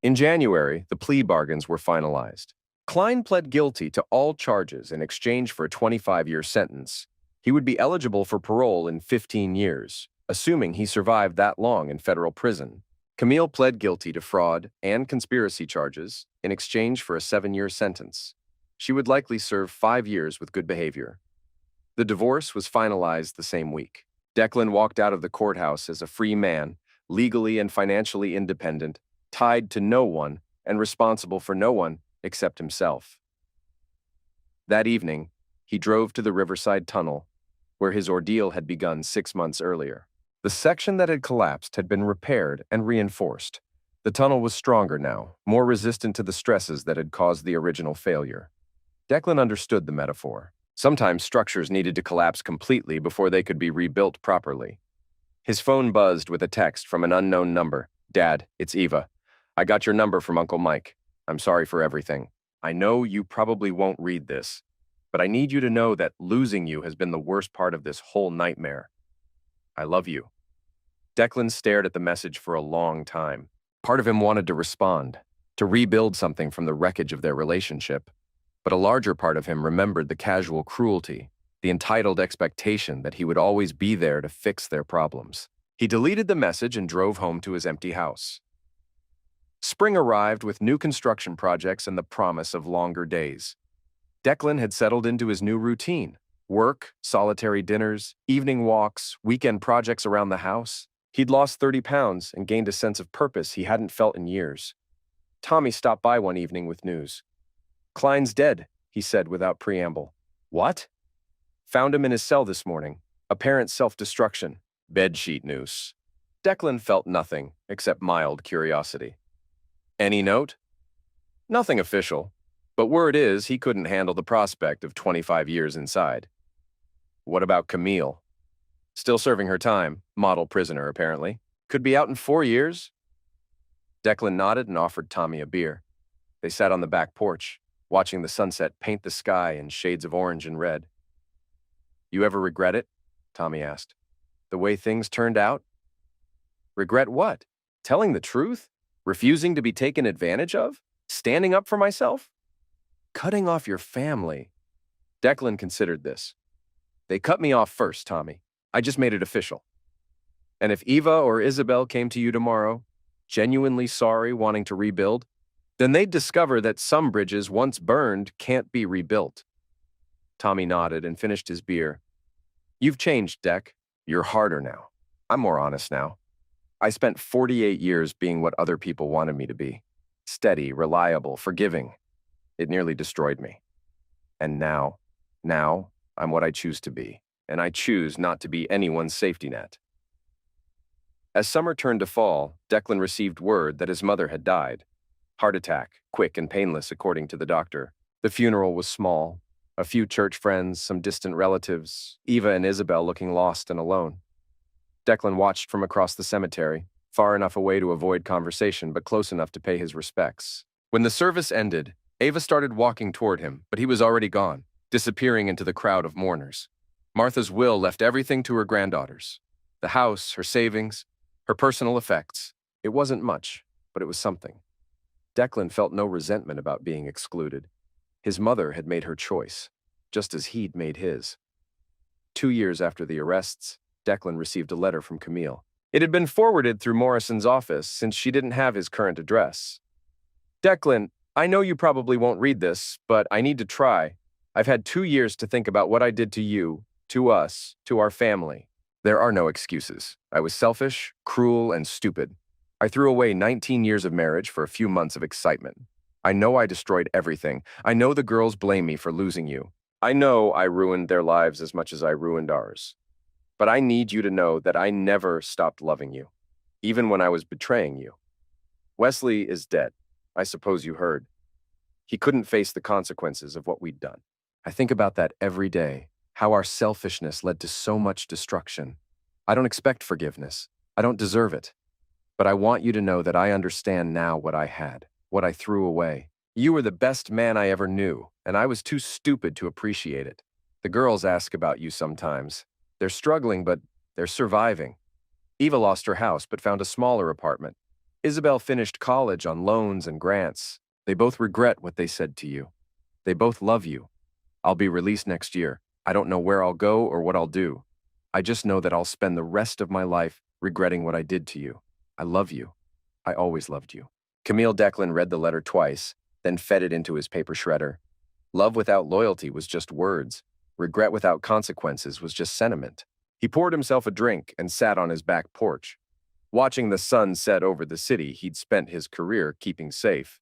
In January, the plea bargains were finalized. Klein pled guilty to all charges in exchange for a 25-year sentence. He would be eligible for parole in 15 years, assuming he survived that long in federal prison. Camille pled guilty to fraud and conspiracy charges in exchange for a 7-year sentence. She would likely serve 5 years with good behavior. The divorce was finalized the same week. Declan walked out of the courthouse as a free man, legally and financially independent, tied to no one and responsible for no one except himself. That evening, he drove to the Riverside Tunnel, where his ordeal had begun 6 months earlier. The section that had collapsed had been repaired and reinforced. The tunnel was stronger now, more resistant to the stresses that had caused the original failure. Declan understood the metaphor. Sometimes structures needed to collapse completely before they could be rebuilt properly. His phone buzzed with a text from an unknown number. "Dad, it's Eva. I got your number from Uncle Mike. I'm sorry for everything. I know you probably won't read this, but I need you to know that losing you has been the worst part of this whole nightmare. I love you." Declan stared at the message for a long time. Part of him wanted to respond, to rebuild something from the wreckage of their relationship. But a larger part of him remembered the casual cruelty, the entitled expectation that he would always be there to fix their problems. He deleted the message and drove home to his empty house. Spring arrived with new construction projects and the promise of longer days. Declan had settled into his new routine: work, solitary dinners, evening walks, weekend projects around the house. He'd lost 30 pounds and gained a sense of purpose he hadn't felt in years. Tommy stopped by one evening with news. "Klein's dead," he said without preamble. "What?" "Found him in his cell this morning. Apparent self-destruction. Bedsheet noose." Declan felt nothing except mild curiosity. "Any note?" "Nothing official, but word is he couldn't handle the prospect of 25 years inside." "What about Camille?" "Still serving her time. Model prisoner, apparently. Could be out in 4 years." Declan nodded and offered Tommy a beer. They sat on the back porch, watching the sunset paint the sky in shades of orange and red. "You ever regret it?" Tommy asked. "The way things turned out?" "Regret what? Telling the truth? Refusing to be taken advantage of? Standing up for myself?" "Cutting off your family." Declan considered this. "They cut me off first, Tommy. I just made it official. And if Eva or Isabel came to you tomorrow, genuinely sorry, wanting to rebuild, then they'd discover that some bridges once burned can't be rebuilt." Tommy nodded and finished his beer. "You've changed, Deck. You're harder now. I'm more honest now. I spent 48 years being what other people wanted me to be. Steady, reliable, forgiving. It nearly destroyed me. And now I'm what I choose to be, and I choose not to be anyone's safety net." As summer turned to fall, Declan received word that his mother had died. Heart attack, quick and painless according to the doctor. The funeral was small. A few church friends, some distant relatives, Eva and Isabel looking lost and alone. Declan watched from across the cemetery, far enough away to avoid conversation but close enough to pay his respects. When the service ended, Ava started walking toward him, but he was already gone, disappearing into the crowd of mourners. Martha's will left everything to her granddaughters. The house, her savings, her personal effects. It wasn't much, but it was something. Declan felt no resentment about being excluded. His mother had made her choice, just as he'd made his. 2 years after the arrests, Declan received a letter from Camille. It had been forwarded through Morrison's office since she didn't have his current address. "Declan, I know you probably won't read this, but I need to try. I've had 2 years to think about what I did to you, to us, to our family. There are no excuses. I was selfish, cruel, and stupid. I threw away 19 years of marriage for a few months of excitement. I know I destroyed everything. I know the girls blame me for losing you. I know I ruined their lives as much as I ruined ours. But I need you to know that I never stopped loving you, even when I was betraying you. Wesley is dead. I suppose you heard. He couldn't face the consequences of what we'd done. I think about that every day, how our selfishness led to so much destruction. I don't expect forgiveness. I don't deserve it. But I want you to know that I understand now what I had, what I threw away. You were the best man I ever knew, and I was too stupid to appreciate it. The girls ask about you sometimes. They're struggling, but they're surviving. Eva lost her house but found a smaller apartment. Isabel finished college on loans and grants. They both regret what they said to you. They both love you. I'll be released next year. I don't know where I'll go or what I'll do. I just know that I'll spend the rest of my life regretting what I did to you. I love you. I always loved you. Camille Declan read the letter twice, then fed it into his paper shredder. Love without loyalty was just words. Regret without consequences was just sentiment. He poured himself a drink and sat on his back porch, watching the sun set over the city he'd spent his career keeping safe.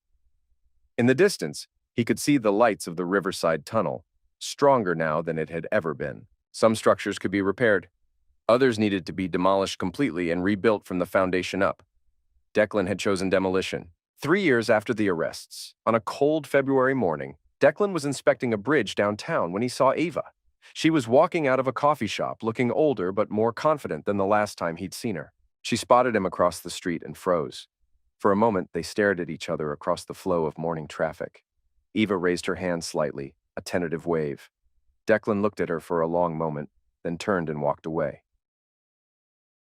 In the distance, he could see the lights of the Riverside Tunnel, stronger now than it had ever been. Some structures could be repaired. Others needed to be demolished completely and rebuilt from the foundation up. Declan had chosen demolition. 3 years after the arrests, on a cold February morning, Declan was inspecting a bridge downtown when he saw Eva. She was walking out of a coffee shop, looking older but more confident than the last time he'd seen her. She spotted him across the street and froze. For a moment, they stared at each other across the flow of morning traffic. Eva raised her hand slightly, a tentative wave. Declan looked at her for a long moment, then turned and walked away.